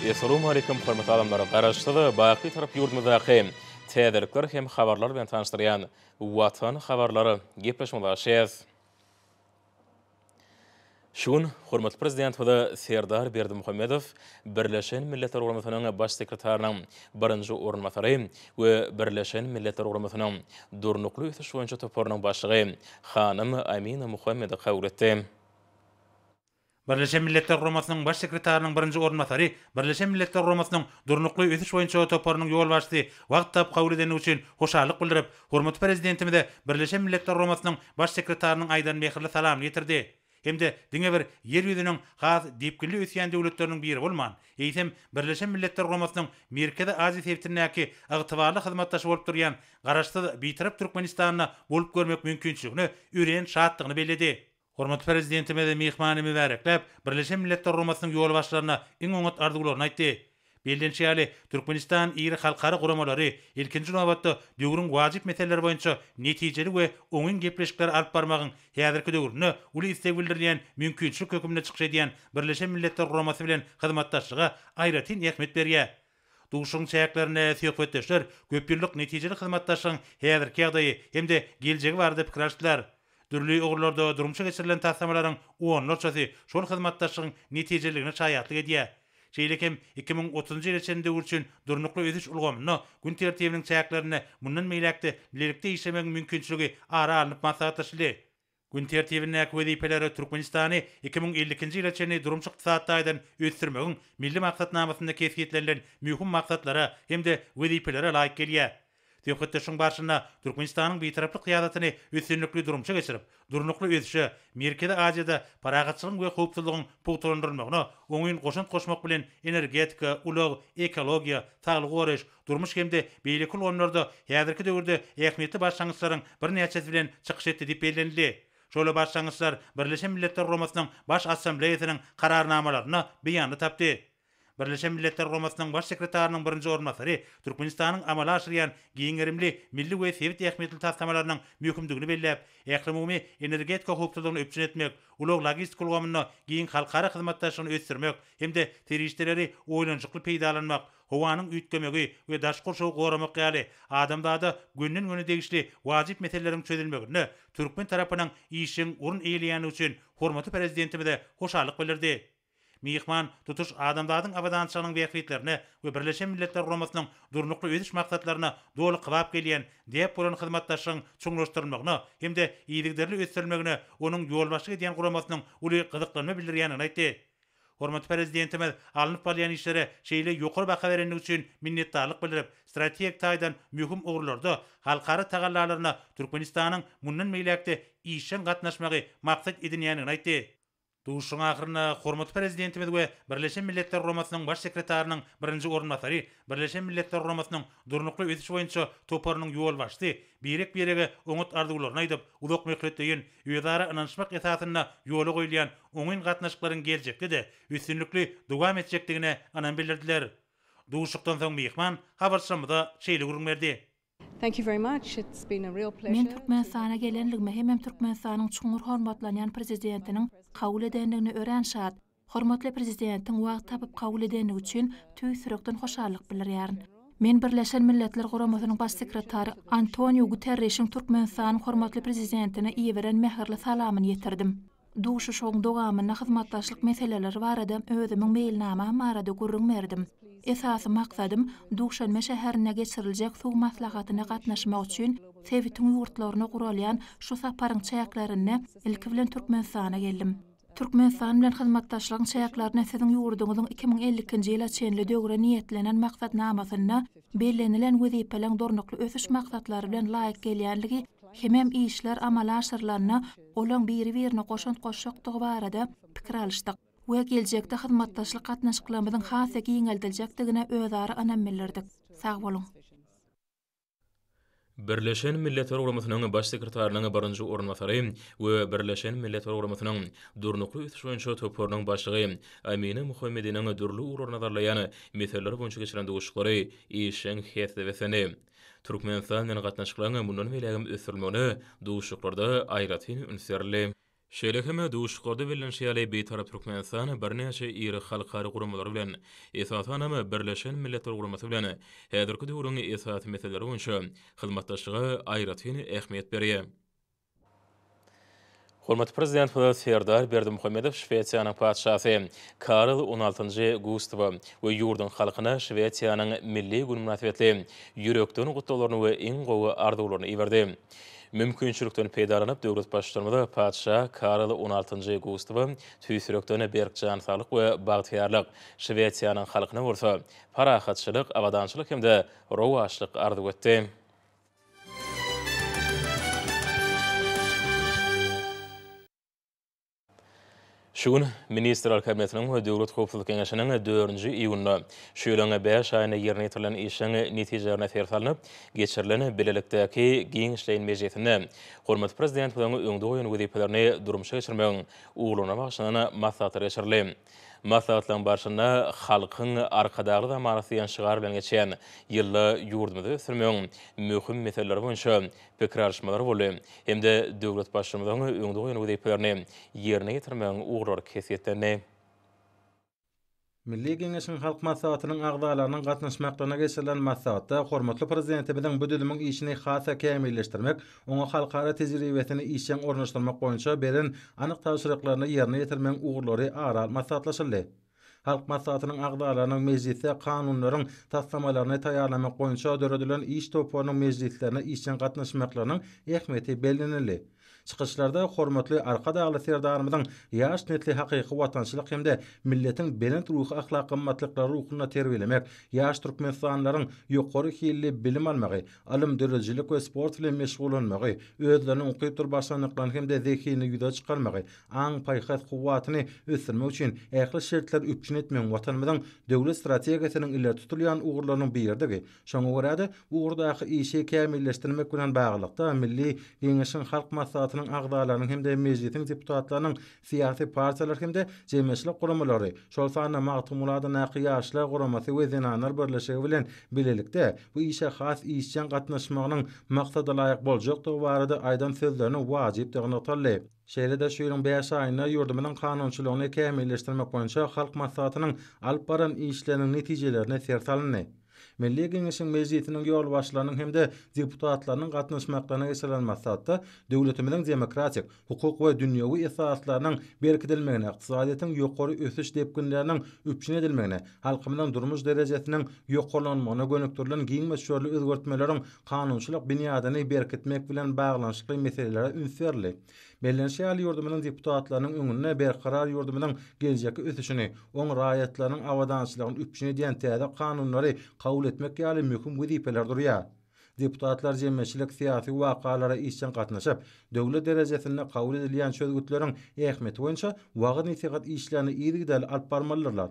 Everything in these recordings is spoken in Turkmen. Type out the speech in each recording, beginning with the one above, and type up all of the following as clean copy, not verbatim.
Assalamu alaikum hormatly adamlar. Garaşdygy baky tarap ýurdumyzdaky täzelikler hem habarlar bilen tanışdyrýan Watan habarlary gepleşmegäşýäs. Şun hormatly prezident we Serdar Berdimuhammedow Birleşen Milletler Guramasynyň baş sekretärining birinji ornatary we Birleşen Milletler Guramasynyň durnukly ötüş boýunça toparynyň başlygy Hanym Amina Muhammedow kabul etdi. Birleşen Milletler Guramasynyň baş sekretärining birinji ornatary, Birleşen Milletler Guramasynyň durnukly ötüş boýunça toparynyň ýol başdy wagt tap kabul edeni üçin hoşarlyk bildirip, hormatly prezidentimize Birleşen Milletler Guramasynyň baş sekretärining aýdan mehirli salam ýetirdi. Hemde diňe bir yer ýüzüniň has diýipgili ösýän döwletleriniň biri bolman. Eýsem Birleşen Milletler Guramasynyň Merkezi Aziýa sebitindäki ygtybarly hyzmatdaşy bolup durýan garaşdy bitirip Türkmenistanyna bolup görmek mümkinçiligini üren şatlygyny bellädi. Hormatly prezidentimize mehmany mübareklep, Birleşen Milletler Guramasynyň ýol başlaryna iň öňet arzuwlaryny aýtdy. Bellençäli Türkmenistan iri halkara guramalary ilkinji nowatda döwrüň wajyp meseleleri boýunça netijeli we oňun gepleşikler alyp barmagyň häzirki döwrüne uly istek bildirilýän mümkinçilik hökümine çykşaýan Birleşen Milletler Guramasy bilen hyzmatdaşlyga aýratyn ähmet berýär. Duşun çäklerine söhbetdeşler köp ýyllyk netijeli hyzmatdaşlygyň häzirki ýagdaýy hemde geljegi barada pikir açdylar. Dürli ogurlarda durumça geçirilen taslamalaryň onlarçasy şol hyzmatdaşlygyň netijeligine çaýatlyk edýär. Şeýlekem 2030-njy ýyl içinde üçin durnukly ösüş ulgamyny gün tertibiniň çäklerini mundan meýlekde bilelikde işlemek mümkinçiligi ara alyp maslahatlaşdy. Gün tertibine wezipelere Türkmenistany 2052-nji ýyla çenli durumçy ykdysadydan ösdürmegiň milli maksatnamasynda kesgitlerilen mühim maksatlara hemde wezipelere laýyk gelýär. Söhbetdeşiň başyna Türkmenistanyň bitaraplyk ýasatyny üstünlikli durumça geçirip, durnukly ösüşi Merkezi Aziýada paragatçylygyň we howpsuzlygyň puwtlandyrmagyna oňyn goşant goşmak bilen energetika, ulag, ekologiýa, saglyk goraş, durmuş hemde beýleki ýollarda häzirki döwürde ähmiýetli başlangyçlaryň bir näçesi bilen çykyş etdi diýip bellenildi. Şol başlangyçlar Birleşen Milletler Guramasynyň baş assambleýasynyň kararnamalaryna beýanly tapdy. Birleşen Milletler Guramasynyň baş sekretärining birinji ornatary Türkmenistanyň amala aşyrýan giňerimli milli we sebit ähmiýetli taslamalarynyň möhümdigini belläp, ählimumy energetika howpsuzlygyny öpçün etmek, ulug logistik ulgamyny giň halkara hyzmatdaşlygyny ösdürmek hemde teristleri oýlanjykly peýdalanmak, howanyň üýtgemegi we daş goşagy goramak ýaly adamlarda günden güne degişli wajyp meseleleriň çözülmegine Türkmen tarapynyň işiň urun eýleýäni üçin hormatly prezidentimize hoşarlyk bildirdi. Mehman tutuş adamlaryň abadançylygynyň beýikliklerini we Birleşen Milletler Guramasynyň durnukly ödüş maksatlaryna dolu kybap gelýän diýip bolan hyzmatdaşlygyň çuňlaşdyrmagyna hemde iýlikderli ösdürmegine onuň ýol başy edýän guramasynyň uly gyzyklanma bildirýänini aýtdy. Hormatly prezidentimiz alınıp balyan işlere şeýle ýokary baha berenligi üçin minnetdarlyk bildirip, strategik taýdan mühim ogurlarda halkara tagallalaryna Türkmenistanyň mundan meýlekde işin gatnaşmagy maksat edilýänini aýtdy. Duşun ahyryna hormatly prezidentimiz we Birleşen Milletler Guramasynyň baş sekretärining birinji ornatary, Birleşen Milletler Guramasynyň durnukly ösüş boýunça toparynyň ýol başdy, birege öňet arzuwlaryny aýdyp, uzak möhletdeýin ýözara ynanşmak esasyna ýola goýulýan oňyn gatnaşyklaryň geljekde de üstünlikli dowam etjekdigine anan bildirdiler. Duşukdan soň mehman habarçymyza şeýle gurun berdi. Thank you very much. It's been a real pleasure. Men Türkmenistana gelenligime hem Türkmenistanyň çuňur hormatlanýan prezidentiniň kabul edenligini ören şat. Hormatly prezidentiň wagt tapyp kabul edenligi üçin tüý sürekden hoşarlyk bildirýärin. Men Birleşen Milletler Guramasynyň baş sekretary Antonio Guterres'iň Türkmenistanyň hormatly prezidentine iýeren mehirli salamyny ýetirdim. Duşu şoň dogamyna hyzmatdaşlyk meseleleri barada özümiň meýilnama marada gurrun berdim. Esasy maksadym Duşanbe şäherine geçiriljek suw maslahatyna gatnaşmak üçin sebitiň ýurtlaryna guralýan şu saparyň çäklerini ilki bilen Türkmenistana geldim. Türkmenistan bilen hyzmatdaşlygyň çäklerini siziň ýurduňyzyň 2052-nji ýyla çenli döwre niýetlenen maksatnamasyna bellenilen wezipeleň durnukly ösüş maksatlary bilen laýyk gelýänligi hemem işler amala aşyrylanyna olaň biri-birine goşant goşakdygy barada pikir alýşdyk. We geljekde hyzmatdaşlyk gatnaşyklarymyzyň hasy giňeldiljekdigine özara anam bildirdik. Sag bolun. Birleşen Milletler Guramasynyň baş sekretärining birinji ornatary we Birleşen Milletler Guramasynyň durnukly ötüş boýunça toparynyň başlygy Amina Muhammedowň dürli uruna darlaýan meseleler boýunça geçiren duşuklary işin häsdewesini Türkmenistan bilen gatnaşyklaryň mundan meýlegim ösdürmegine duşuklarda aýratyn ünsürli. Şeýlekeme duşgorda bilen şeýle beýtarap Türkmenistan birnäçe iri halkary gurumlar bilen esasanymy Birleşen Milletler Guramasy bilen häzirki döwrüň esasy meselleri boýunça hyzmatdaşlygy aýratyn ähmiýet berýär. Hormat Prezident Serdar Berdimuhammedow Şweýçýanyň padşasy Karl 16-njy Gustaw we ýurdun halkyna Şweýçýanyň milli gün münasibetli ýürekden gutlaryny we iň gowy arzularyny iberdi. Mümkinçilikden peýdalanyp döwlet başçylygynda padşa Karl 16-njy Gustaw tüýsürekden berkjan saglyk we bagtyarlyk Şweýçýanyň halkyna bolsa parahatçylyk, awadançylyk hemde rowaşlyk arzuw etdi. Şugun Ministrler Kabinetiniň we Döwlet Howpsuzlyk Keňeşiniň 4-nji iýunynda şöýleňe 5 aýyna ýerine ýetirilen işiň netijelerine sersalanyp, geçirilen belelikdäki giň işleýän mejlisinde hormat Prezident bilen öňde goýan wezipelerini durmuşa geçirmegiň ugluna bagşlanan maslahatlar geçirildi. Maslahatlaryň başynda halkyň arkadagy zamanasy ýanşygar bilen geçen ýylda ýurdumyzda sürmegiň möhüm meseleleri boýunça pikir alşmalar boldy. Hemde döwlet başçylygyndan öňde goýan wezipelerini ýerine ýetirmegiň uglary kesýetlerini Milli Geňeşiň halk maslahatynyň agdalarynyň gatnaşmaklaryna geçirilen maslahatda hormatly prezidentimiň bu düdümiň işini hasa kämilleşdirmek, oňa halkara tejribesini işen ornaşdyrmak boýunça beren anyk tapşyryklaryny ýerine ýetirmegiň uglary ara maslahatlaşyldy. Halk maslahatynyň agdalarynyň mejlisde kanunlaryň taslamalaryny taýýarlamak boýunça döredilen iş toplarynyň mejlislerine işen gatnaşmaklarynyň ähmiýeti bellenildi. Çıkışlarda hormatly arkadaşly serdarymyzyň ýaş netli hakyky watançylyk hemde milletiň belent ruhy ahlak gymmatlyklary ruhyna terbiýelemek, ýaş türkmenistanylaryň ýokary hilli bilim almagy, alim dörejilik we sport bilen meşgulanmagy, özleriniň okyp durbaşanyklaryny hemde zekini ýüze çykarmagy, aň paýhat kuwwatyny ösürmek üçin ähli şertler üpçün etmeň watanymyzyň döwlet strategiýasynyň ileri tutulýan ugurlarynyň birindigi. Şoňa görä bu urdaky işi kämilleşdirmek bilen baglykda Milli Geňeşiň halk maslahaty agdalarynyň hemde mejlisiň deputatlarynyň siýasy partiýalar hemde jemgyýetçilik guramalary şol sany magtumulada nakyýaşlar guramasy we zenanlar birleşigi bilen bilelikde bu işe has işçiň gatnaşmagynyň maksady laýyk boljakdygy barada aýdan sözlerini wajyp degnotaldy. Şeýle-de şuýlyň 5 aýyna ýurdumynyň kanunçylygyny kämilleşdirmek boýunça halk maslahatynyň alyp baran işleriniň netijelerini sersalany. Milli Geňeşiň mejlisiniň ýol başlarynyň hemde deputatlarynyň gatnaşmaklaryna geçirilen maslahatda döwletimiziň demokratik, hukuk we dünýäwi esaslarynyň berkidilmegine, ykdysadyýatyň ýokary ösüş depkinleriniň üpçün edilmegine, halkymyzyň durmuş derejesiniň ýokarlanmagyna gönükdirilen giň meşgully özgertmeleriň kanunçylyk binýadyny berkitmek bilen baglanşykly meselelere ünserli. Bellenşýäli ýurdumynyň deputatlarynyň öňüne berkarar ýurdumynyň geljeki ösüşini, oň raýatlarynyň awadançylygyny üpçün edýän täze kanunlary kabul etmek ýaly möhüm wezipeler durýar. Deputatlar jemgyýetçilik syýasy wakalara işçen gatnaşyp, döwlet derejesinde kabul edilýän çözgütleriň ähmiýeti boýunça wagy nesihat işlerini ýerigdäl alyp barmalylar.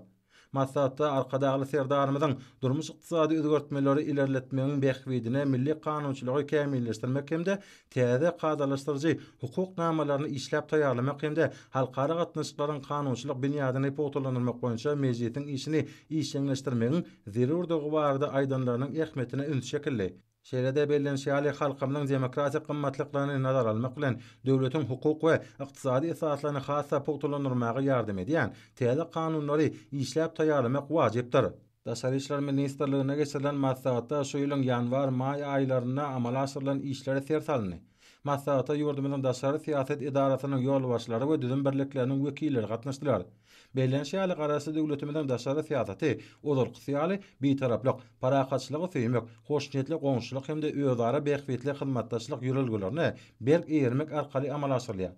Maslahatda arkadaşly serdarymyzyň durmuş ykdysady özgertmeleri ilerletmegiň behwidine milli kanunçylygy kämilleşdirmek hemde täze kadalaşdyrjy hukuk namalaryny işläp taýýarlamak hemde halkara gatnaşyklaryň kanunçylyk binýadyny potolanmak boýunça mejlisiň işini işleňleşdirmegiň zerurdygy barada aýdanlarynyň ähmiýetine üns şekilli. Şeýle-de bellenşýäli halkymyň demokratik gymmatlyklaryny nazara almak bilen döwletiň hukuk we ykdysady esaslaryny hassa potolanyrmagy ýardym edýän täze kanunlary işläp taýýarlamak wajypdyr. Daşary işler ministrligine geçirilen maslahatda şu ýylyň ýanwar-maý aýlaryna amala aşyrylan işleri sersalany. Maslahata ýurdumyzyň daşary siýaset idarasynyň ýol başlary we düzüm birlikleriniň wekilleri gatnaşdylar. Bellenşýäli garasy döwletimiziň daşary siýasaty, ozalqy beýtaraplyk, parahatçylygy süýmek, hoşnýetli goňşulyk hemde özara behwetli hyzmatdaşlyk ýürelgilerini berk eýermek arkaly amala aşyrylýar.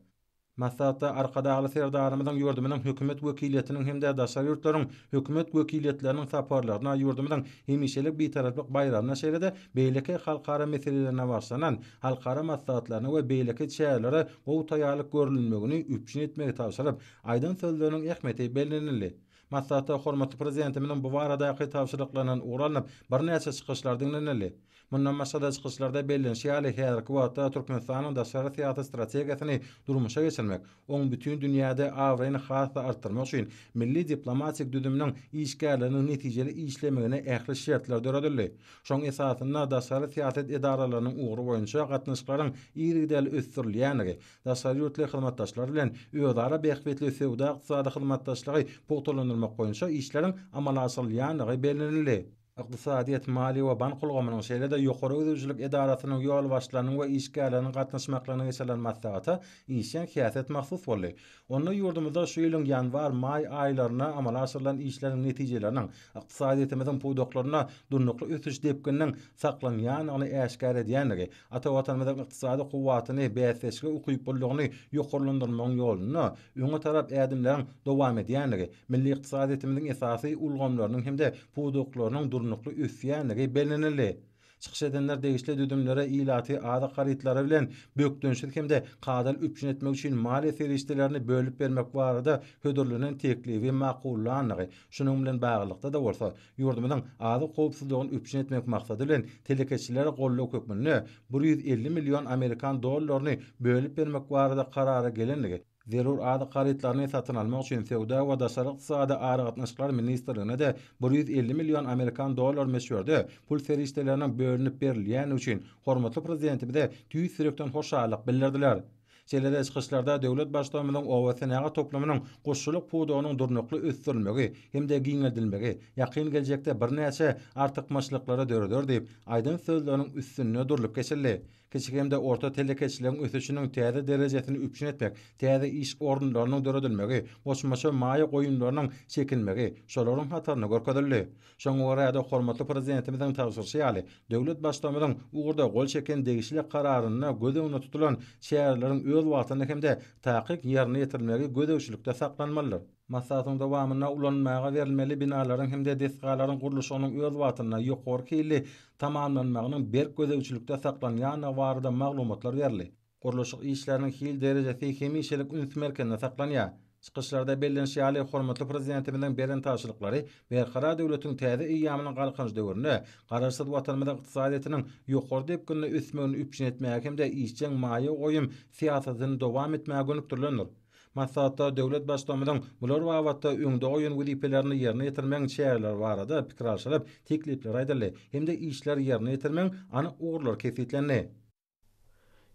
Maslahatda arkadaşly serdarymyzyň ýurdumynyň hökümet wekiliýetiniň hemde daşary ýurtlaryň hökümet wekiliýetleriniň saparlaryna ýurdumynyň hemişelik beýtaraplyk bayramyna şeýle-de beýleki halkara meselelerine başlanan halkara maslahatlaryny we beýleki çäýerlere gowy taýýarlyk görülmegini üpçün etmegi tapşyryp, aýdan sözleriniň ähmiýeti bellenildi. Maslahatda hormatly prezidentimiň bu baradaky tapşyryklarynyň uğralanyp birnäçe çykyşlar dinlenildi. Mundan başga çykyşlarda bellenşýärli häzirki wagtda Türkmenistanyň daşary syýasat strategiýasyny durmuşa geçirmek, oň bütün dünýäde awraýyny hasda artdyrmak üçin milli diplomatik düdümniň işgärlerini netijeli işlemegine ähli şertler döredildi. Şoň esasynda daşary syýasat edaralarynyň ugry boýunça gatnaşyklaryň ýerigdäli ösdürilýänligi, daşary ýurtly hyzmatdaşlar bilen özara bähbetli sewda ykdysady hyzmatdaşlygy pogtalanylmak boýunça işleriň amala asylýanlygy bellenildi. Iqtisadiyet, mali we bank ulgamynyň şeýlede ýokary ödüjlik edarasynyň ýol başlarynyň we işgärleriniň gatnaşmaklaryna geçirilen maslahaty işen siýasat mahsus boldy. Onu ýurdumyzda şu ýylyň ýanwar, may aýlaryna amala asyrylan işleriň netijeleriniň iqtisadiyetimiziň pudoklaryna durnukly ösüş depkiniň saklanýanyny äşkär edýänligi, ata watanymyzyň iqtisady kuwwatyny bäsleşge ukyp bolýagyny ýokarlandyrmagyň ýoluna öňe tarap ädimleriň dowam edýänligi, milli iqtisadiyetimiziň esasy ulgamlarynyň hemde pudoklarynyň nuklu üsýänligi bellenildi. Çykyş edenler degişli düdümlere ilaty ada garytlary bilen bökdönşik hemde kadal üpşün etmek üçin mali serişdelerini bölüp bermek barada hödürlenen teklibi makullanlygy. Şunuň bilen baglykda da bolsa, ýurdumyzyň ada gowpsuzlygyny üpşün etmek maksady bilen telekeçilere gollaw kökmünde 150 milyon Amerikan dollaryny bölüp bermek barada karara gelenligi. Zerur ada garytlaryny satyn almak üçin Sewda we Daşary ykdysady gatnaşyklar ministrligine de 150 milyon Amerikan dollar meşgörde pul serişdeleriniň bölünip berilýäni üçin hormatly prezidentimiz de tüýs sürekden hoşallyk bildirdiler. Şeýlede çykyşlarda döwlet başçylygymynyň owasynaga toplamynyň goşuluk pudogynyň durnukly ösdürilmegi hemde giňeldilmegi ýakyn geljekde birnäçe artykmaçlyklara döredür diýip aýdyn sözleriniň üstüne durulyp geçildi. Keçikemde orta telekeçileriň ösüşiniň täze derejesini üpşün etmek, täze iş orunlarynyň döredilmegi, boşmaşa maýa goýunlarynyň çekilmegi, şolaryň hataryny görkezildi. Şoň orada hormatly prezidentimiziň tawsirçy ýaly döwlet başçylygymynyň ugurda gol çeken degişli kararyna göz öňüne tutulan şäherleriň öz wagtyny hemde takyk ýerine ýetirilmegi gödäwçilikde saklanmalydyr. Maslahatyň dowamyna ulanmaga berilmeli binalaryň hemde desgalaryň gurulşynyň öz wagtyna ýokary kili tamamlanmagynyň berk gödäwçilikde saklanýany barada maglumatlar berildi. Gurulşyk işleriniň hil derejesi hemişelik üns merkezinde saklanýar. Çykyşlarda bellenşýärli hormatly prezidentimizden beren taşlyklary berkara döwletiň täze ýamynyň galkynç döwründe gararsız watanymyzyň iqtisadiyetiniň ýokary depkinde ösmegini üpşün etmäge hemde işçiň maýa goýum siýasatyny dowam etmäge gönükdirlendir. Maslahatda döwlet başçylygymyň bular wagtda öňde goýan wezipelerini ýerine ýetirmeň şäherler barada pikir alşyryp teklipler aýdyldy. Hemde işler ýerine ýetirmeň anyk ugurlar kesitlendi.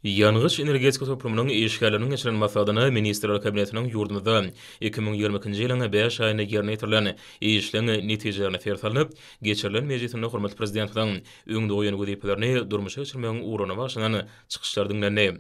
Ýangyş energetika toplumynyň işgärleriniň geçiren maslahatyny Ministrler Kabinetiniň ýurdumyzda 2022-nji ýylyň 5 aýyna ýerine ýetirilen işleň netijelerini fersalanyp, geçirilen mejlisinde hormatly prezidentiň öňde goýan wezipelerini durmuşa geçirmegiň uğruna başlanan çykyşlar dinlendi.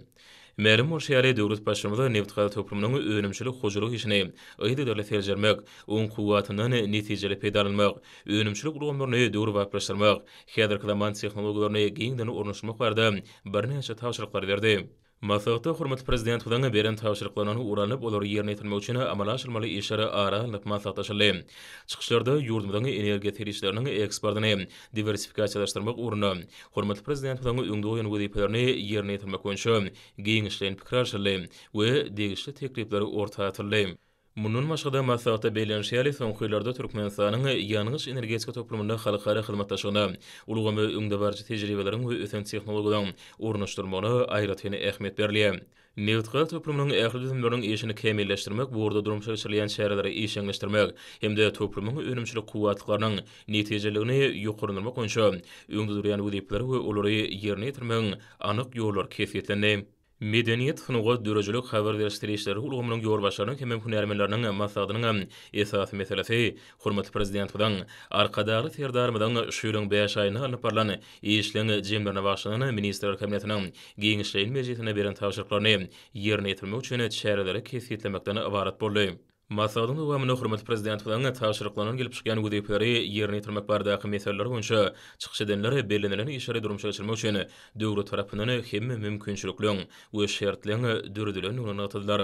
Merim Murşiyari döwlet başçylygymyza neft-gaz toplumynyň önümçilik hojulyk işini öýdürle serjermek, oň kuwwatynyň netijeli peýdalanmak, önümçilik urgamlaryny döwür wagtlaşdyrmak, häzirki zaman tehnologiýalaryny giňden ornaşdyrmak barada birnäçe tawşyryklar berdi. Maslahatda hormatly prezidentiň beren tawşyryklaryny uranyp olary ýerine ýetirmek üçin amala aşyrmaly işlere aranyp maslahatlaşyldy. Çykyşlarda ýurdumyzyň energiýa terişleriniň eksportyny diversifikasiýalaşdyrmak ugruna hormatly prezidentiň öňde goýan wezipelerini ýerine ýetirmek boýunça giňişlen pikir alşyldy we degişli teklipleri ortaga atyldy. Munun başga maslahatda bellenşýärli soňky ýyllarda Türkmenistanyň ýangyş energetika toplumynda halkara hyzmatdaşlygyna, ulgamy öňde barjy tejribeleriň we ösen tehnologiýalaryň ornaşdyrmagyna aýratyn ähmiýet berilýär. Neft-gaz toplumynyň ähli düzümleriniň işini kemilleşdirmek, bu orada durmuşa geçirilen şäherleri işeňleşdirmek hemde toplumyň önümçilik kuwwatlyklarynyň netijeligini ýokarlandyrmak boýunça öňde durýan wezipler we olary ýerine ýetirmegiň anyk ýollar kesitlendi. Medeniyet sunuga dörejülük haber verişleri ulgamynyň ýolbaşlarynyň hem hünärmenleriniň maksadynyň esasy meselesi hormatly prezidentiň arkadagy serdarmydan şu ýylyň 5 aýyna alyp barlan işleň jemlerine başlanan Ministrler Kabinetiniň giňişleýin mejlisine beren tawşyryklaryny ýerine ýetirmek üçin şäherleri kesitlemekden ibarat boldy. Maslahatyň dowamyny hormatly prezidentiň tawşyryklarynyň gelip çykýan wezipleri ýerine ýetirmek baradaky meseleler boýunça çykyş edenler bellenelen işleri durmuşa geçirmek üçin döwlet tarapyndan hem mümkinçilikleň we şertleň dürdilen ununy atyldylar.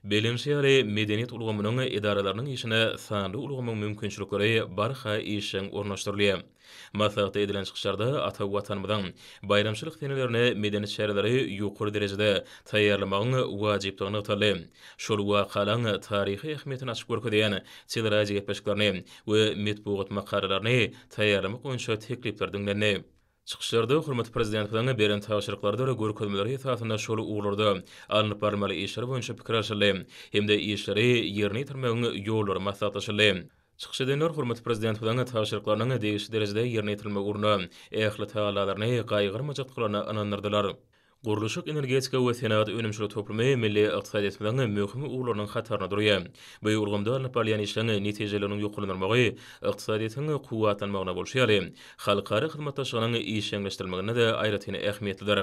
Bellenşýärli medeniýet ulgamynyň edaralarynyň işine sanly ulgamyň mümkinçilikleri barha işeň ornaşdyrylýar. Maslahatda edilen çykyşlarda ata watanymyzyň bayramçylyk tenelerini medeniýet şäherleri ýokary derejede taýýarlamagyň wajyplygyny ataldy. Şol wakalaň taryhy ähmiýetini açyk görkezýän çylraýy gepleşiklerini we metbuat makalalaryny taýýarlamak boýunça teklipler dinlendi. Çıkışlarda hurmatly prezident bilen beren tapşyryklarda we görkezmeleri esasında şol uğurlarda alınıp barmaly işler boýunça pikir alşyly hemde işleri ýerine ýetirmegiň ýollary maslahatlaşyly. Çıkışydanlar hurmatly prezident bilen tapşyryklarynyň degişli derejede ýerine ýetirmek ugruna ähli tagalaryny gaýgyrmajatlyklaryna anandyrdylar. Guruluşyk energetika we senat önümçülük toplumy milli ykdysadyat bilen möhüm uğurlarynyň hatarına durýar. Bu uğurlamda alınıp barýan işleriň netijeleriniň ýokulanymagy ykdysadyýatyň kuwatlanmagyna bolşýar. Halkara hyzmatdaşlygynyň işleňleşdirilmegine de aýratyny ähmiýetlidir.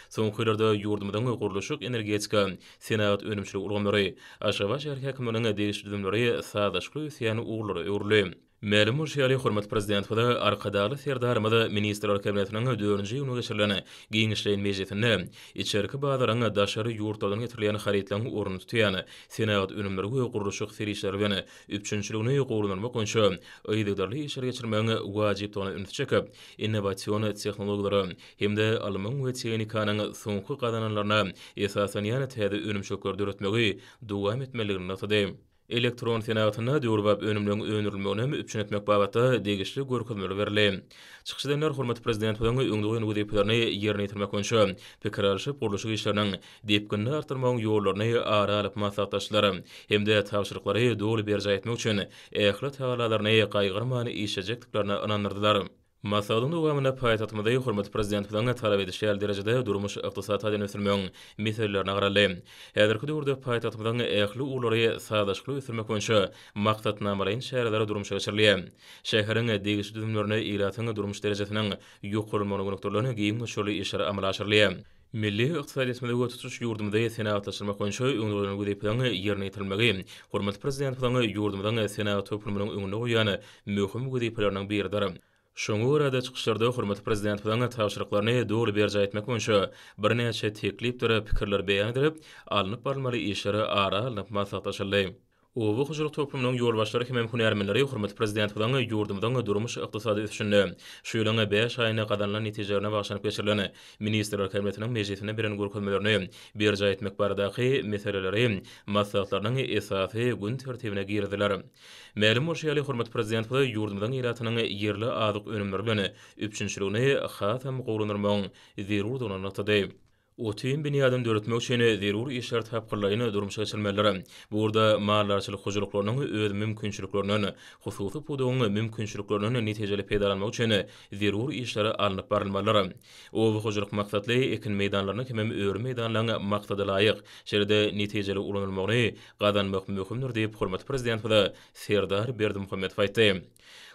Soňky ýyllarda ýurdumyzyň guruluşyk energetika senat önümçülük urgamlary Aşgabat şäher häkimliginiň degişli düzümleri sadaşly ýany uğurlary öwrüli. Ma'lum bolşýary hurmatly prezident we arkadaly serdarmada ministrler kabinetiniň 4-nji ýylyny geçirilen giňişleýin mejlisinde içerki bazaraňa daşary ýurtlardan getirilýän haritlaryň orny tutýan senat önümleri we guruluşyk serişleri bilen üçinçiligini ýokurlanmak boýunça öýdegdarly işler geçirmegiň wajypdygyny ünsü çekip innovasiýon tehnologiýalary hemde alymyň we teknikanyň soňky gadananlaryna esasen ýa-da täze önümçülükler döretmegi dowam etmeligini natady. Elektron senatyna döwrüp önümlüň öňürilmegine üçin etmek babatda degişli görkezmeler berildi. Çıkışdanlar hurmatly prezident bilen öňdügi weziplerini ýerine ýetirmek boýunça pikir alşyp guruluşyk işleriniň depkinni artyrmagyň ýollaryny aralyp maslahatlaşdylar. Hemde tapşyryklary dogry berja etmek üçin ähli tagalaryny gaýgyrman işejekdiklaryny anandyrdylar. Masalyň dowamyna paýtatmyda hurmatly prezident bilen talap edişýär derejede durmuş ykdysaty dönüşdirmegiň meselelerini garaly. Häzirki döwürde paýtatmydan ähli ulary sadaşly ösürmek boýunça maksatnamalaryň şäherlere durmuşa geçirilýär. Şäheriň degişli düzümlerini ýylatyň durmuş derejesiniň ýokurulmagyny gönükdirlerini giň şoly işler amala aşyrylýar. Milli ykdysadyatymyzda götürüş ýurdumyzda senatlaşdyrmak boýunça öňdügi weziplerini ýerine ýetirmegi hurmatly prezident bilen ýurdumyzyň senat töplüminiň öňüne goýan möhüm wezipeleriň biridir. Şoňa görä da çıkışlarda hurmatly prezident bilen tapşyryklaryny dogry berja etmek boýunça bir näçe teklipler, pikirler beýan edilip, alınıp barmaly işleri aralyp maslahatlaşyldy. Owu hoşuluk toplumynyň ýolbaşçylary hem hünärmenleri hurmatly prezident bilen ýurdumyzyň durmuş ykdysady ösüşinde şu ýylyň 5 aýyna gadanlan netijelerine bagşlanyp geçirilen ministrler kabinetiniň mejlisinde beren görkezmelerini berja etmek baradaky meseleleri maslahatlarynyň esasy gün tertibine girdiler. Ma'lum bolşýary hurmatly prezident bilen ýurdumyzyň ýylatynyň ýerli azyk önümleri bilen üçinçiligini hasam gowrunurmagyň zerurdygyny natady. Otin binýadan döretmek üçin zerur işler tapkyrlaryny durmuşa geçirmeleri. Burada mallarçylyk hojalyklarynyň öz mümkinçiliklerini, hususy pudugyň mümkinçiliklerini netijeli peýdalanmak üçin zerur işleri alınıp barylmalary. O hojalyk maksatly ekin meýdanlaryny hem öýre meýdanlaryny maksada laýyk şeýle netijeli ulanylmagyny gadanmak möhümdir diýip hurmatly prezident bilen Serdar Berdimuhammedow aýtdy.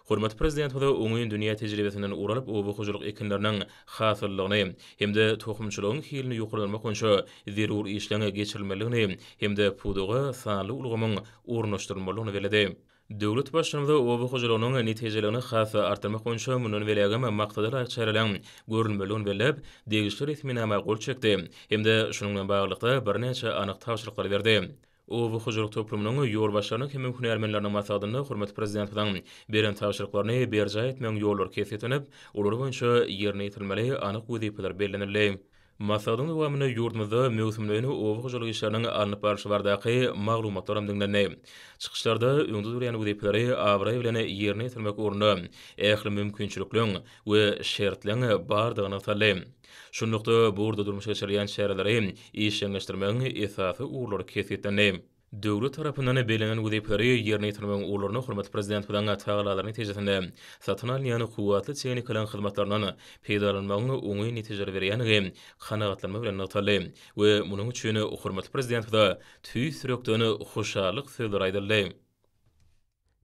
Hurmatly prezident bilen öňün dünýä tejribesinden uralyp obu hojalyk ekinleriniň hasyllygyny hemde tohumçylygyň hilini ýokurlanmak boýunça zerur işlerine geçirilmeligini hemde puduga sanly ulgamyň ornaşdyrylmalygyny beledi. Döwlet başçylygynda obu hojalygynyň netijelerini hasa artyrmak boýunça munun belägem maksada laýyk çaralaryň görülmeligini belläp, degişli resminama gol çekdi. Hemde şunuň bilen baglykda bir näçe anyk tapşyryklar berdi. Owu hojalyk toplumynyň ýolbaşçylarynyň hem hünärmenläriniň maksadyny hurmatly prezident bilen beren tapşyryklaryny berja etmegiň ýollary kesýetlenip, olar boýunça ýerine ýetirilmeli anyk wezipeler bellenildi. Masalyň dowamyny ýurdumyzda möhümlüğini owu hojalyk işleriniň alınıp barşy bardaky maglumatlar dinlendi. Çıkışlarda öňde durýan wezipeleri awray bilen ýerine ýetirmek ornuny ähli mümkinçilikleň we şertleň bardygyny talay. Şunlukda burada durmuşa geçirilýän şäherleri işleňleşdirmegiň esasy uğurlary kesýetlendi. Döwlet tarapyndan belenen wezipeleri ýerine ýetirmegiň uğurlaryny hurmatly prezident bilen tagalaryň netijesinde satyn alýan kuwatly teknikalaryň hyzmatlarynyň peýdalanmagyny oňy netijeler berýänigi kanagatlanma bilen natally we munyň üçin hurmatly prezident bilen tüý sürekden hoşallyk sözler aýdyldy.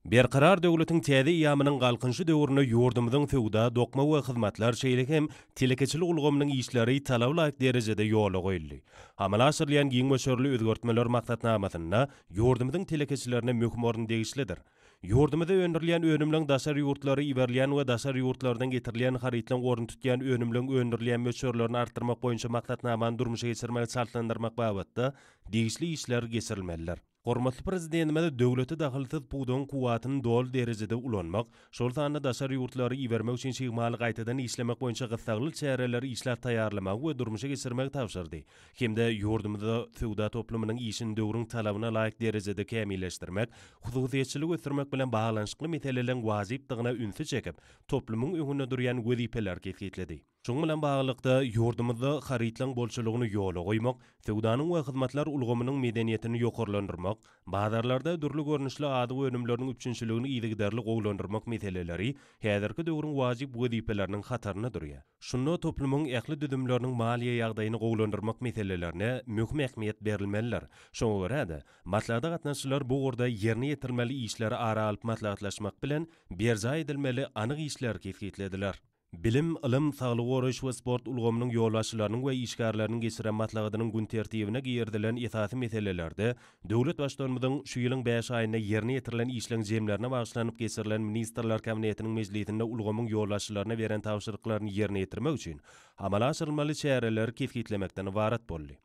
Berqarar döwletiň täze ýamynyň galkynjy döwrüne ýurdumyzyň sowda, dokma we hyzmatlar şeýle hem telekeçilik ulgamynyň işleri talap laýyk derejede ýola goýuldy. Amala aşyrylýan giň möşörli özgertmeler maksatnamasyna ýurdumyzyň telekeçilerine möhüm orun degişlidir. Ýurdumyzda öndürilýän önümliň daşary ýurtlary iberilýän we daşary ýurtlardan getirilýän haritlaryň orun tutýan önümliň öndürilýän möşörlerini artyrmak boýunça maksatnamany durmuşa geçirmek şartlandyrmak babatda degişli işler geçirilmeliler. Hormatly prezidentime döwleti dahilsiz pudugyň kuwatyny dol derejede ulanmak, şol sanda daşary ýurtlary ibermek üçin şygmaly gaýtadan işlemek boýunça gysagly çäreleri işler taýýarlamak we durmuşa geçirmek tapşyrdy. Hemde ýurdumyzda sowda toplumynyň işin döwrüň talabyna laýyk derejede kämilleşdirmek, hususiýetçilik ösürmek bilen baglanyşykly meselelerin wajypdygyna ünsü çekip, toplumyň öňünde durýan wezipeler kesýetledi. Şoň bilen baglanykda ýurdumyzda haritlaň bolçulugyny ýola goýmak, sowdanyň we hyzmatlar ulgamynyň medeniýetini ýokarlandyrmak, bazarlarda dürli görnüşli ady we önümleriniň üçinçiligini ýygydarly gowlandyrmak meseleleri häzirki döwrüň wajyp wezipeleriniň hataryna durýar. Şunda toplumyň ähli düdümleriniň maliýe ýagdaýyny gowlandyrmak meselelerine möhüm ähmiýet berilmeliler. Şoňa görä-de maslahatda gatnaşyjylar bu gorda ýerine ýetirmeli işleri ara alyp maslahatlaşmak bilen berza edilmeli anyk işler kesgitlediler. Bilim, ilim, saglyk goraş we sport ulgamynyň ýolbaşçylarynyň we işgärleriniň geçiren maslahatynyň gün tertibine giýerdilen esasy meselelerde döwlet başdanmynyň şu ýylyň 5 aýyna ýerine ýetirilen işleň jemlerine bagyşlanyp geçirilen ministrler kabinetiniň mejlisinde ulgamyň ýolbaşçylaryna beren tapşyryklaryny ýerine ýetirmek üçin amala aşyrylmaly çäreler kesgitlemekden ibaret boldy.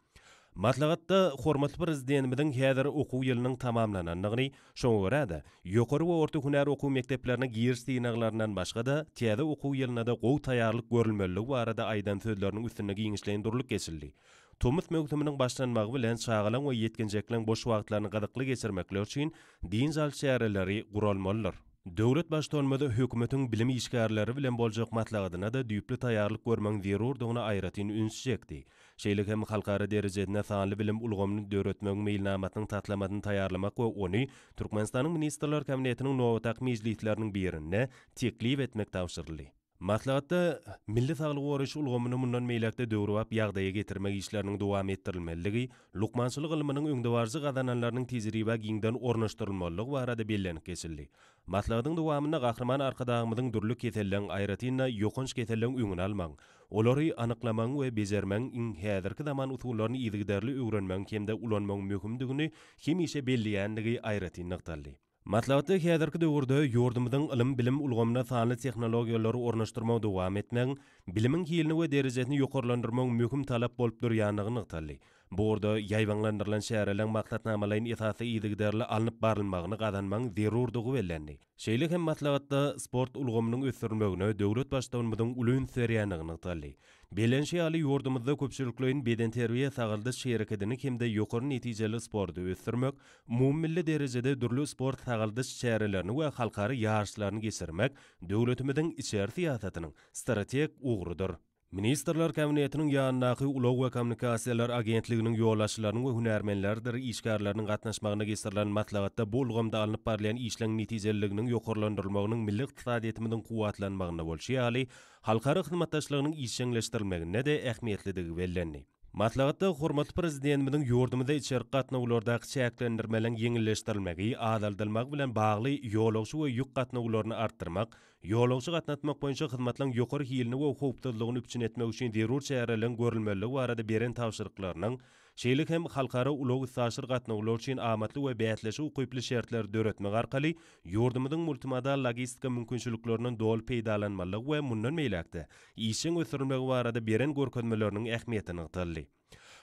Maslahatda hormatly prezidentimizin häzir okuw ýylynyň tamamlananyny, şoňa görä-de ýokary we orta hünär okuw mekdeplerine giriş synaglaryndan başga-da täze okuw ýylyna da gowy taýýarlyk görülmeligi barada aýdan sözleriniň üstüne giňişleýändirlik geçildi. Tomut mögtüminiň başlanmagy bilen çağalan we ýetkinjekleň boş wagtlaryny gazykly geçirmekler üçin din zal çäreleri guralmalylar. Döwlet başdanmyny hökümetiň bilim işgärleri bilen boljak maslahatyna da düýpli taýýarlyk görmeň zerurdygyna aýratyn ünsüjekdi. Şeýle hem halkara derejede sanly bilim ulgamyny döretmeň meýilnamatyny tatlamadyny taýýarlamak we ony Türkmenistanyň ministrler kabinetiniň nowataq mejlisleriniň birine teklip etmek tapşyryldy. Maslahatda milli saglyk goraş ulgamyny mundan meýlekde döwrüp ýagdaýa getirmek işleriniň dowam etdirilmeligi, lukmançylyk ilminiň öňdewarjy gazananlarynyň tejribe giňden ornaşdyrylmalygy barada bellenip geçildi. Maslahatyň dowamyna gahrman arkadagymyzyň dürli keselleň aýratyna ýokunç keselleň öňüni almaň, olary anyklamaň we bejermeň häzirki zaman usullaryny ýygydarly öwrenmeň hemde ulanmaň möhümdigini kim işe belliýändigi aýratyny nykdaldy. Maslahatda häzirki döwürde ýurdumyzyň ilim bilim ulgamyna sanly tehnologiýalary ornaşdyrmagy dowam etmeň, bilimiň ýylny we derejesini ýokarlandyrmaň möhüm talap bolup durýanlygyny nykdaldy. Bu orada ýaýwanlandyrylan şäherleň maksatnamalaryň esasy ýygydarly alınıp barylmagyny gazanmaň zerurdygy bellendi. Şeýle hem maslahatda sport ulgamynyň ösürülmegine döwlet başdanmynyň ulun serýanyny nykdaldy. Belenşi ýaly ýurdumyzda köpçüliklerin beden terbiýe sagaldyş şereketini hemde ýokary netijeli sporty ösürmek, umummilli derejede dürli sport sagaldyş şäherlerini we halkary ýarşlaryny geçirmek döwletimiziň içer siýasatynyň strategik ugrudyr. Ministrler kabinetiniň ýanynaky Ulag we Kommunikasiýalar agentliginiň ýolbaşçylarynyň we hünärmenlerdir işgärleriniň gatnaşmagyna geçirilen maslahatda bu ulgamda alınıp barlayan işleň netijeliginiň ýokarlandyrylmagynyň milli ykdysadyetimiziň kuwatlanmagyna bolşy ýaly halkara hyzmatdaşlygynyň işçileşdirilmegine de ähmiýetlidigi bellendi. Maslahatda hormatly prezidentimizin ýurdumyzda içerik gatnawlardaky çäklendirmeleň ýeňilleşdirilmegi, adaldylmak bilen bagly ýolagçy we ýük gatnawlaryny artdyrmak, ýolagçy gatnatmak boýunça hyzmatlaryň ýokary ýylny we howpsuzlygyny üçin etmek üçin zerur çäreleň görülmeligi barada beren tapşyryklarynyň şeýle hem halkara ulug saşyr gatnawlar üçin amatly we bätleşi ukyply şertler döretmek arkaly ýurdumyzyň multimodal logistika mümkinçiliklerinden dol peýdalanmalygy we mundan meýlekde işiň ösürülmegi barada beren görkezmeleriniň ähmiýetini nykdaldy.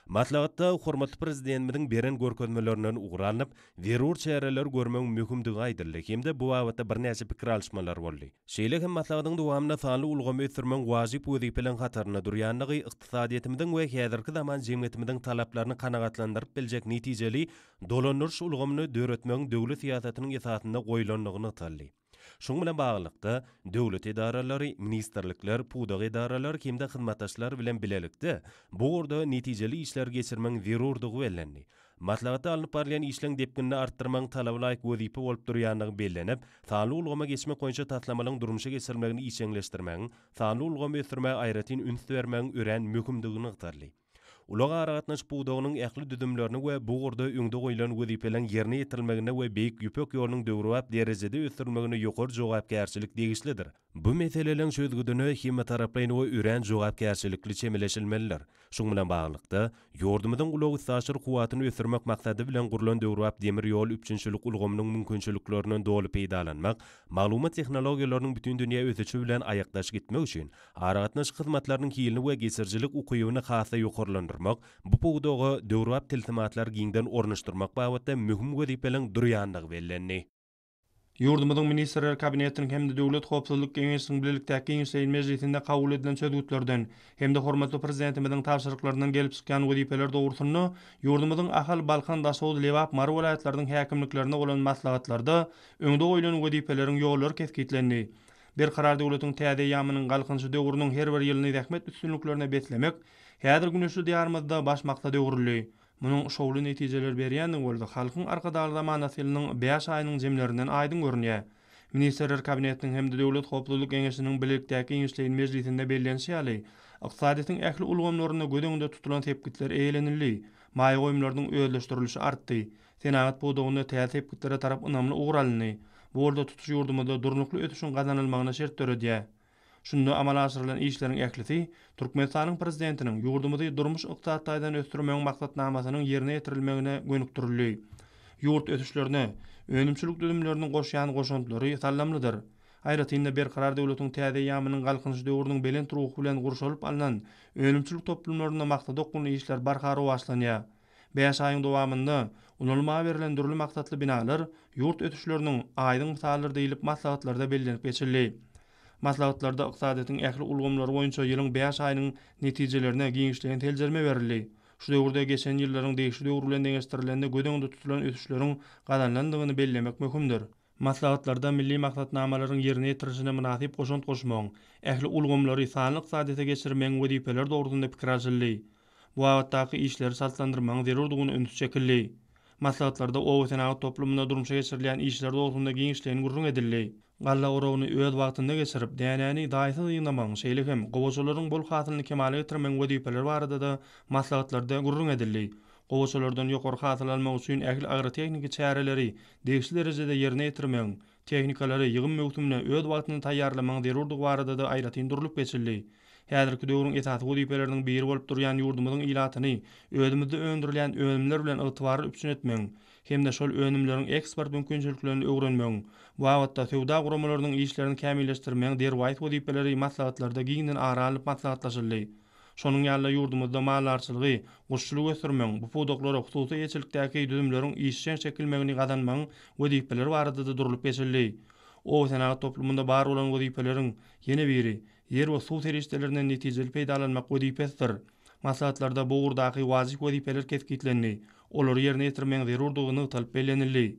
Maslahatda hormatly prezidentimizin beren görkezmelerinden ugranyp, zerur çäreler görmeň möhümdigi aýdyldy. Hemde bu wagtda birnäçe pikir alşmalar boldy. Şeýle hem maslahatyň dowamyna sanly ulgamy ösürmeň wazyp wezipeleriniň hataryna durýanlygy, ykdysadyetimiziň we häzirki zaman jemgyýetimiziň talaplaryny kanagatlandyryp biljek netijeli dolandyryş ulgamyny döretmeň döwlet siýasatynyň esasynda goýulanlygyny nykdaldy. Şoň bilen baglykda döwlet edaralary, ministrlikler, pudak edaralary hemde hyzmatdaşlar bilen bilelikde bu orada netijeli işler geçirmeň zerurdygy bellendi. Maslahatda alınıp barlayan işleň depkinini artdyrmaň talablaýyk wezipe bolup durýanlygy bellenip, sanly ulgama geçmek boýunça tatlamalaryň durmuşa geçirilmegini işeňleşdirmeň, sanly ulgama ösürmäge aýratyn üns bermeň ören möhümdigini nykdaldy. Ulag aragatnaş buğdagynyň ähli düdümlerini we bu gorda öňde goýulan wezipeleň ýerine ýetirilmegine we beýik ýüpek ýolunyň döwrüp derejede ösürmegine ýokary jogapkärçilik degişlidir. Bu meseleleň çözgüdüne hemme taraplaryň we ören jogapkärçilikli çemeleşilmeliler. Şoň bilen baglykda ýurdumyzyň ulag saşyr kuwatyny ösürmek maksady bilen gurulan döwrüp demir ýol üçinçilik ulgamynyň mümkinçiliklerinden dolu peýdalanmak, maglumat tehnologiýalarynyň bütün dünýä ösüçi bilen aýakdaş gitmek üçin aragatnaş hyzmatlarynyň ýylny we geçirjilik ukybyny hasa ýokarlandyrmak, bu puwdagy döwrüp tiltimatlar giňden ornaşdyrmak babatda möhüm wezipeleň durýanlygy bellendi. Ýurdumyzyň ministrler kabinetiniň hemde döwlet howpsuzlyk geňeşiniň bilelikdäki Ýeňişleýin mejlisinde kabul edilen sözgütlerden hemde hormatly prezidentimiziň tapşyryklarynyň gelip çykýan wezipeler dogrusyny ýurdumyzyň Ahal, Balkan, Daşowut, Lewap, Mar welaýatlarynyň häkimliklerine bolan maslahatlarda öňde goýulan wezipeleriň ýollary kesgitlendi. Berkarar döwletiň täze ýamynyň galkynçy döwrüniň her bir ýylyny rahmet üstünliklerine betlemek häzir güneşli diýarymyzda baş makta döwrüli. Munyň şowly netijeler berýändiň bolsa halkyň arkadaşly manasylynyň 5 aýynyň jemlerinden aýdym görünýär. Ministrler kabinetiniň hem de döwlet hoplulyk eňesiniň bilelikdäki ýeňişleýin mejlisinde bellenýänçäli, ykdysadyň ähli ulgamlaryna gödeňde tutulan tepkitler eýlenildi. Maý goýumlarynyň özleşdirilişi artdy. Senagat bu döwründe täze tepkitlere tarap ynamly ugralny. Bu bolda tutuş ýurdumyzda durnukly ötüşün gazanylmagyna şert töredýär. Şunda amal aşyrylan işleriň ählisi Türkmenistanyň prezidentiniň ýurdumyzy durmuş ykdysadydan ösdürmegiň maksatnamasynyň ýerine ýetirilmegine gönükdirildi. Ýurt ötüşlerine önümçülük düdümleriniň goşýan goşuntlary sallamlydyr. Aýratynda berkarar döwletiň täze ýamynyň galkynçy döwrüniň belen turugy bilen gurşalyp alynan önümçülük toplumlaryna maksat dokuny işler barkary başlanýar. 5 aýyň dowamynda unulma berilen dürli maksatly binalar ýurt ötüşleriniň aýdyň misalları diýilip maslahatlarda bellenip geçildi. Maslahatlarda ykdysadyň ähli ulgamlary boýunça ýylyň 5 aýynyň netijelerine giňişleýän teljerme berildi. Şu döwürde geçen ýyllaryň değişik döwür bilen deňeşdirilende gödeňde tutulan ötüşleriň gazanlandygyny bellemek möhümdir. Maslahatlarda milli maksatnamalaryň ýerine ýetirilişine münasip goşunt goşmagyň, ähli ulgamlary sanlyk saadete geçirmegiň wezipeler dogrusynda pikir alşyldy. Bu wagtdaky işleri saltlandyrmagyň zerurdygyny öňsüz çekildi. Maslahatlarda o senagat toplumunda durmuşa geçirilen işler dogrusynda giňişleýin gurrun edildi. Galla orawny öz wagtynda geçirip dänäni daýsy ýygnamagyň şeýle hem gowaçylaryň bol hasylyny kemale ýetirmegiň wezipeleri barada da maslahatlarda gurrun edildi. Gowaçylardan ýokary hasyl almak üçin ähli agroteknika çäreleri degişli derejede ýerine ýetirmegiň tehnikalary ýygym möhümine öz wagtyny taýýarlamagyň zerurdygy barada da aýratyn durulyp geçildi. Häzirki döwrüň esasy wezipeleriniň biri bolup durýan ýurdumyzyň ilatyny özümizde öndürilen önümler bilen ygtybary üpsün etmegiň hem de şol önümleriň eksport mümkinçiliklerini öwrenmegiň, bu wagtda sowda guramalarynyň işlerini kämilleşdirmegiň derwayt wezipeleri maslahatlarda giňden aralyp maslahatlaşyldy. Şonuň ýaly ýurdumyzda mallarçylygy, guşçulyk ösürmegiň, bu podoklara hususy ýeçilikdäki düzümleriň işçen çekilmegini gazanmagyň wezipeleri barada da durulyp geçildi. O senagat toplumunda bar bolan wezipeleriň ýene biri yer we suw serişdelerinden netijeli peýdalanmak wezipesidir. Maslahatlarda bu urdaky wajyp wezipeler keskitlendi. Olar ýerine ýetirmegiň zerurdygyny talap bellenildi.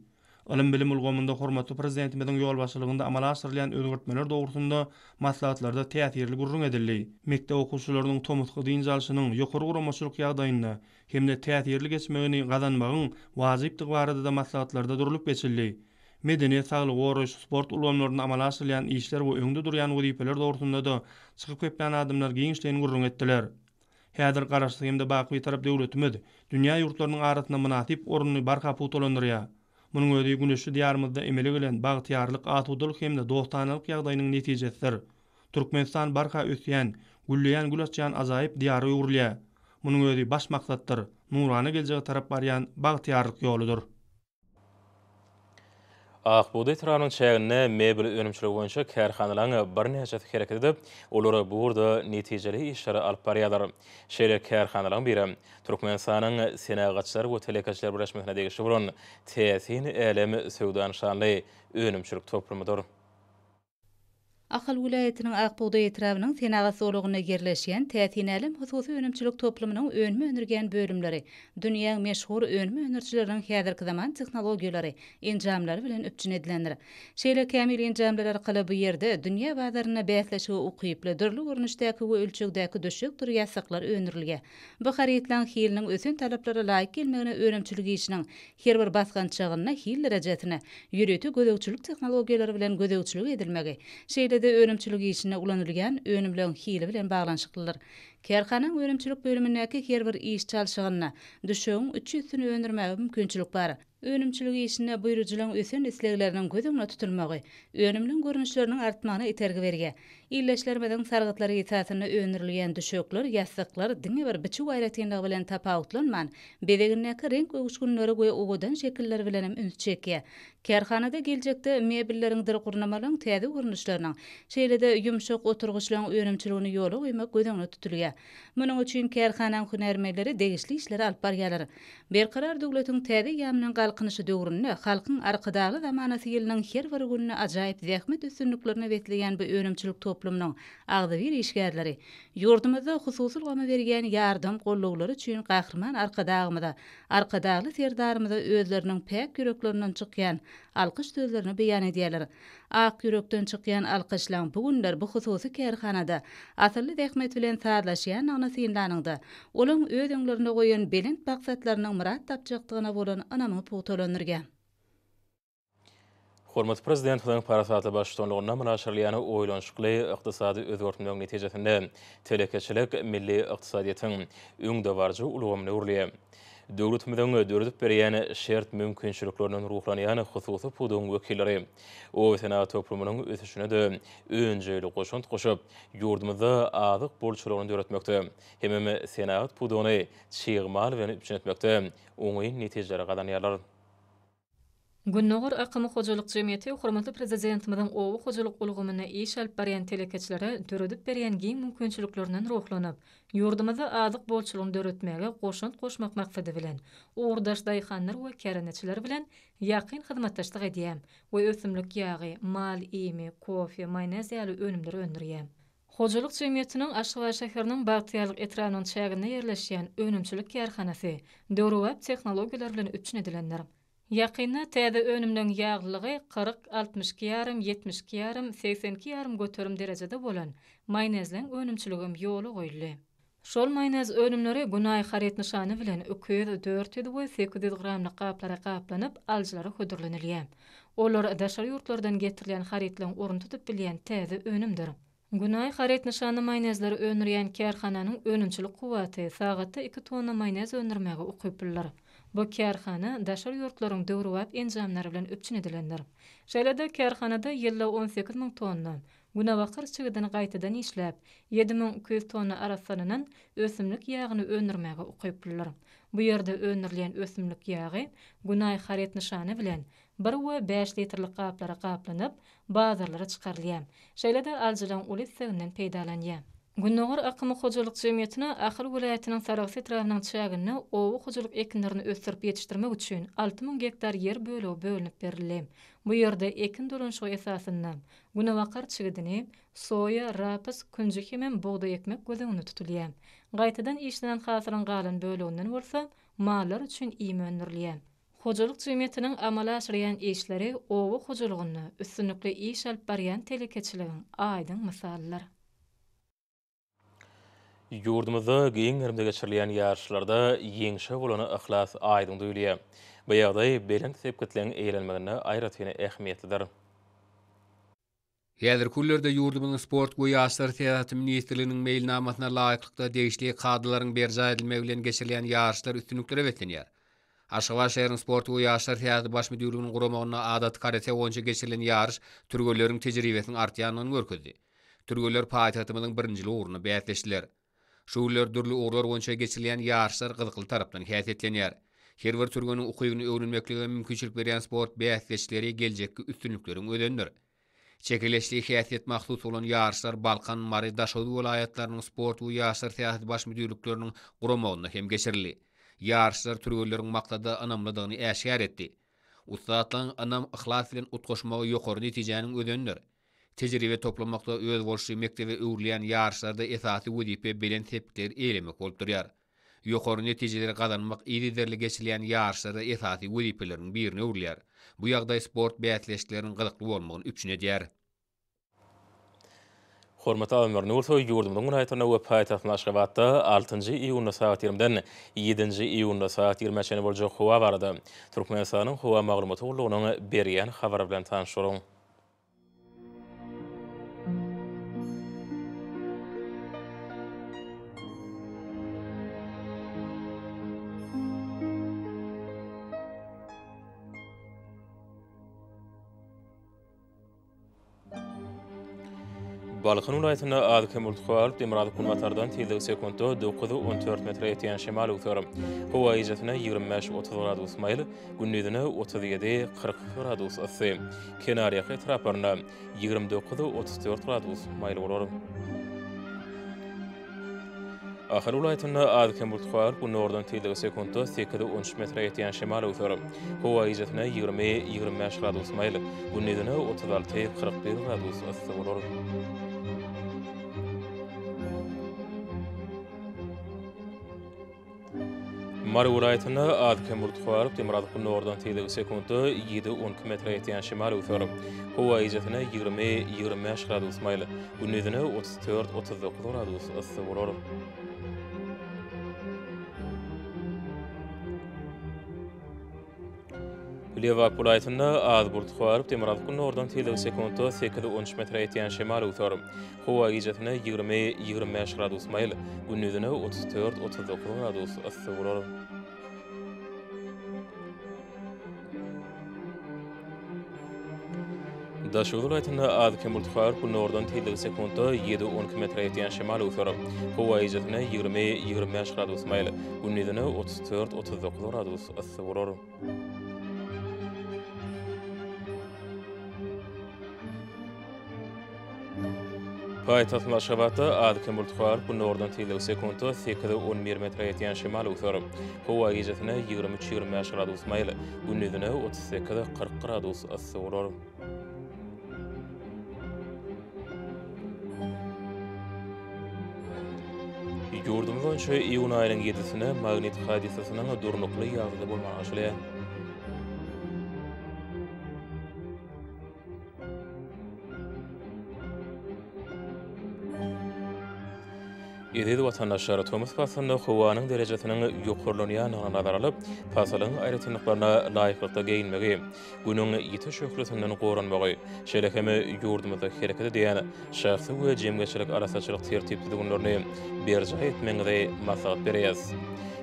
Ilim bilim ulgamynda hormatly prezidentimiziň ýol başçylygynda amala aşyrylan özgertmeler dogrusynda maslahatlarda täsirli gurrun edildi. Mekdep okuwçylarynyň tomutky diňe alşynyň ýokary guramaçylyk ýagdaýynda hem de täsirli geçmegini gazanmagyň wajypdygy barada da maslahatlarda durulyp geçildi. Medeniýet, saglyk, goraýş, sport ulgamlaryny amala aşyrylan işler we öňde durýan wezipeler dogrusynda da çykyp geplen adamlar giňişleýin gurrun etdiler. Häzir garaşsyk hem de baky tarap döwletimiz dünýä ýurtlarynyň arasyna münasip oruny barka putolandyrýar. Munyň özi güneşli diýarymyzda emele gelen bagtyarlyk, atudylyk hem de dostanylyk ýagdaýynyň netijesidir. Türkmenistan barka ösýän, gülleýän gülaçýan azaýyp diýary ýurulýar. Munyň özi baş maksatdyr, nurany geljege tarap barýan bagtyarlyk ýoludyr. Akbudy Trabzon şäherinde mebel önümçiligi boýunça kärhanalaryň bir näçe hereket edip, olary bu urda netijeli işleri alyp barýarlar. Şeýle kärhanalaryň biri Türkmenistanyň senagatçylar we telekaçylar birleşmegine degişli bolan täsir elemi sowdan şanly önümçilik toplumydyr. Ahal vilayetiniň Akbudy etrabynyň senagat sowlugyna yerleşýän täsir hususy önümçilik toplumynyň önüme önürgen bölümleri, dünýäň meşhur önüme önürçileriň häzirki zaman tehnologiýalary, enjamlary bilen üpçün edilenler. Şeýle kämil enjamlar arkaly bu ýerde dünýä bazaryna bäsleşigi ukyply dürli görnüşdäki we ölçekdäki döşek durýasaklar önürilýär. Bu haritlaň hiliniň ösün talaplary laýyk gelmegine önümçilik işiniň her bir basgançygyna hil derejesine ýüreti gödökçilik tehnologiýalary bilen gödökçilik edilmegi. Şeýle de önümçilik işine ulanylýan önümleň hili bilen baglanşyklylar. Kärhanaň önümçilik bölümindäki her bir iş çalşygyna düşegiň 300-üni öndürmäge mümkinçilik bar. Önümçilik işine buýrujulyň ösen islegleriniň gözüňe tutulmagy, önümliň görnüşleriniň artmagyna itergi berýär. İlleşlermeden sargytlary ýetatyny öndürilýän düşekler, ýasaklar diňe bir biçi gaýratynlygy bilen tapawutlanman, bedeginnäki renk we uçgunlary we ogodan şekiller bilen üns çekýär. Kärhanada geljekde mebelleriň dir gurnamalaryň täze görnüşleriniň, şeýle de ýumşak oturguçlaryň önümçiligini ýola goýmak gözüňe tutulýar. Munyň üçin kärhanaň hünärmenleri degişli işleri alyp barýarlar. Berkarar döwletiň täze ýamynyň galkynşy döwründe halkyň arkadagy zamanasy ýylynyň her bir gününe ajaýyp zähmet üstünliklerini betleýän bu önümçilik toplumynyň agdyr işgärleri, ýurdumyzda hususy gama berýän ýardym gollawlary üçin gahrman arkadagly serdarymyza özleriniň päk ýüreklerinden çykýan alkyş sözlerini beýan edýärler. ak yürekden çykýan alkyşlaň bu günler bu hususy kärhanada asyrly zähmet bilen saadlaşýan anasyndanyňda olaň öz öňlerine goýan belent maksatlarynyň murat tapjakdygyna bolan anamy putolanyrgan. Hormat Prezidentiň parasaty başçylygyna münäşirliýany oýlanşykly ykdysady özgertmeleň netijesinde telekeçilik milli ykdysadyýetyň öňde barjy ulgamyny urlýar. Döwletimiziň döredip berýän şert mümkinçilikleriniň ruhlanýan hususy puduň wekilleri o senat toplumynyň ösüşine de öňjeli goşunt goşup ýurdumyzda azyk bolçylygyny döretmekde. Hemem senat puduny çyğmal we üçinetmekde oňy netijeleri gadanýarlar. Günnogor Akymy Hojalyk Jemgyýeti hormatly prezidentimiziň owu hojalyk ulgamyna iş alyp barýan telekeçilere döredip berýän giň mümkinçiliklerinden ruhlanyp, ýurdumyzda azyk bolçylygyny döretmäge goşunt goşmak maksady bilen uğurdaş daýhanlar we käreneçiler bilen ýakyn hyzmatdaşlyk edýär we ösümlik ýagy, mal ýemi, kofe, maýnez ýaly önümler öndürýär. Hojalyk Jemgyýetiniň Aşgabat şäheriniň Bagtyýarlyk etrawynyň çäginde ýerleşýän önümçilik kärhanasy döwrewap tehnologiýalar bilen üçinedilenler. Ýakynda täze önümden ýaglygy 40-62 ýarym, 72 ýarym, 82 ýarym göterim derejede bolan maýnezleň önümçiligim ýoly goýuldy. Şol maýnez önümleri Günay haret nişany bilen 200-400 we 800 gramlyk gaplara gaplanyp aljylara hödürlenilýär. Olar daşary ýurtlardan getirilýän haretleň orun tutup bilýän täze önümdir. Günay haret nişany maýnezleri önürýän kärhananyň önümçilik kuwaty sagatda 2 tonna maýnez öndürmäge ukypdylar. Bu kärhana daşary ýurtlaryň döwrewap enjamlary bilen öpçünedilenler. Şeýlede kärhanada ýylda 18.000 tonna günawakar çygydan gaýtadan işläp 7.200 tonna arasyndan ösümlik ýagyny öndürmäge ukypdylar. Bu ýerde öndürilýän ösümlik ýagy Günay haret nişany bilen 1 we 5 litrlik gaplara gaplanyp bazarlara çykarylýar. Şeýlede aljylaň uly seginden peýdalanýar. Günnogor Akymy Hojalyk Jemgyýetine Ahal welaýatynyň Saragsy etrawynyň çäginde owu hojalyk ekinlerini ösdürip ýetişdirmek üçin 6000 hektar ýer bölünip berildi. Bu ýerde ekin dolanşygy esasynda günawakar çygydyny, soya, rapys, künjük hemem buğday ekmek gözüňde tutulýar. Gaýtadan işlenen hasyryň galan bölüginden bolsa, mallar üçin iýme öndürilýär. Hojalyk Jemgyýetiniň amala aşyrýan işleri owu hojalygyny üstünlikli iş alyp barýan telekeçiligiň aýdyň misallar. Ýurdumyzda giň ýerimde geçirilýän ýarşlarda ýeňşe bolany ihlas aýdyň duýulýar. Bu ýagdaý belent sepketleň eýlenmegine aýratgyny ähmiýetlidir. Häzir kullerde ýurdumyzyň sport we ýaşlar täzesi ministrliginiň meýilnamasyna laýyklykda degişli kadrlaryň berja edilmegi bilen geçirilýän ýarşlar üstünliklere wetlenýär. Aşgabat şäheriniň sport we ýaşlar täzesi baş müdürliginiň guramagyna adat karate boýunça geçirilen ýarş türgelleriň tejribesiniň artýanyny görkezdi. Türgeller paýtagtymyzyň birinjili uruny bätleşdiler. Şular dürli uğurlar boýunça geçirilen ýarşlar gyzykly tarapdan häsiýetlenýär. Her bir türgeniň ukybyny öwrenmeklige mümkinçilik berýän sport bätleşleri geljekki üstünlikleriň ödendir. Çekileşli häsiýet mahsus bolan ýarşlar Balkan, Mary, Daşowy welaýatlarynyň sport we ýaşlar täzesi baş müdürlikleriniň guramagyna hem geçirildi. Ýarşlar türgelleriň maksady anamlydygyny äşgär etdi. Ustatlaryň anam ihlas bilen utgoşmagy ýokary netijeniň ödendir. Tejribe toplamakda öz bolşy mektebi öwrülýän ýarşlarda esasy wezipe bilen sepkler eýlemek bolup durýar. Ýokary netijeleri gazanmak ýerli geçirilýän ýarşlarda esasy wezipeleriň birini öwrülýär. Bu ýagdaý sport bätleşikleriniň gyzykly bolmagyny üçinedýär. Hormatly aýdymlar, Nursoy ýurdumyň Günaýtaryna we paýtagtyň Aşgabatda 6-njy iýunda saat 20-den 7-nji iýunda saat 20-çe boljak howa barada. Türkmenistanyň howa maglumaty gurulugynyň berýän habary bilen tanışýaryň. Balkan welaýatyna Adkem Ultuqal Demirad Kunmatardan telde sekundda 9-14 metre ýetýän şemal öwtür. Howa ýejetine 25-30 gradus maýl, gündüzine 37-40 gradus ysy. Kenariýa etraparyna 29-34 gradus maýl bolar. Ahal welaýatyna Adkem Ultuqal bu nordan telde sekundda 8-13 metre ýetýän şemal öwtür. Howa ýejetine 20-25 gradus maýl, gündüzine 36-41 gradus ysy bolar. Samara vilayetinde Adkem Burtxuarıp Demirad Kunnordan teyde sekundu 7-10 metre yetiyen şimal ötürüp. Hava izetine 20-25 gradus maylı. Günnüzüne 34-39 gradus ısı vurur. Levak vilayetinde az Burtxuarıp Demirad Kunnordan teyde sekundu 8-13 metre yetiyen şimal ötürüp. Hava izetine 20-25 gradus maylı. Günnüzüne 34-39 gradus ısı vurur. Daşuğul vilayetinde Adkem Burtxuarıp Kunnordan teyde sekundu 7-10 metre yetiyen şimal ötürüp. Hava izetine 20-25 gradus maylı. Günnüzüne 34-39 gradus ısı vurur. Payitaht Aşgabatda Adkem Burtxuarıp Kunnordan teyde sekundu 8-11 metre yetiyen şimal ötürüp. Hava izetine 23-25 gradus maylı. Günnüzüne 38-40 gradus ısı vurur. Yurdumuz boyunça iyun ayının 7-sine magnetik hadisasının durnukly ýagdaýda bolmany aşylýar. Ýedi watandaşlar Thomas Passanyň howanyň derejesiniň ýokurlanýanyna nazar alyp, Passalyň aýratynlyklaryna laýyklykda geyinmegi, günüň ýeti şöhretinden goranmagy, şerekeme ýurdumyzda hereket edýän şahsy we jemgyçilik arasaçylyk tertipli günlerini berja etmegide maslahat berýäs.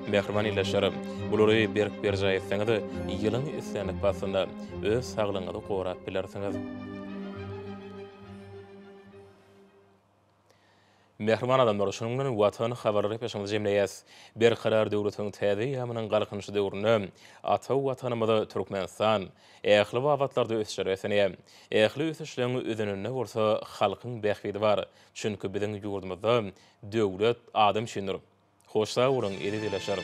Mehriman ýylaşlar, bulary berja etseňiz, ýylyň islenip passanda öz saglygyňyzy gorap bilersiňiz. Mehriman adamlar şunun watan habarlary peşinde jemleýäs. Berkarar döwletiň täze ýamynyň galkynşy döwrüne ata watanymyzda Türkmenistan ähli wagtlarda ösşeresine, ähli ösüşlerini özününe bolsa halkyň bähbidi bar. Çünki biziň ýurdumyzda döwlet adam şindir. Hoşsa urun edi dileşerim.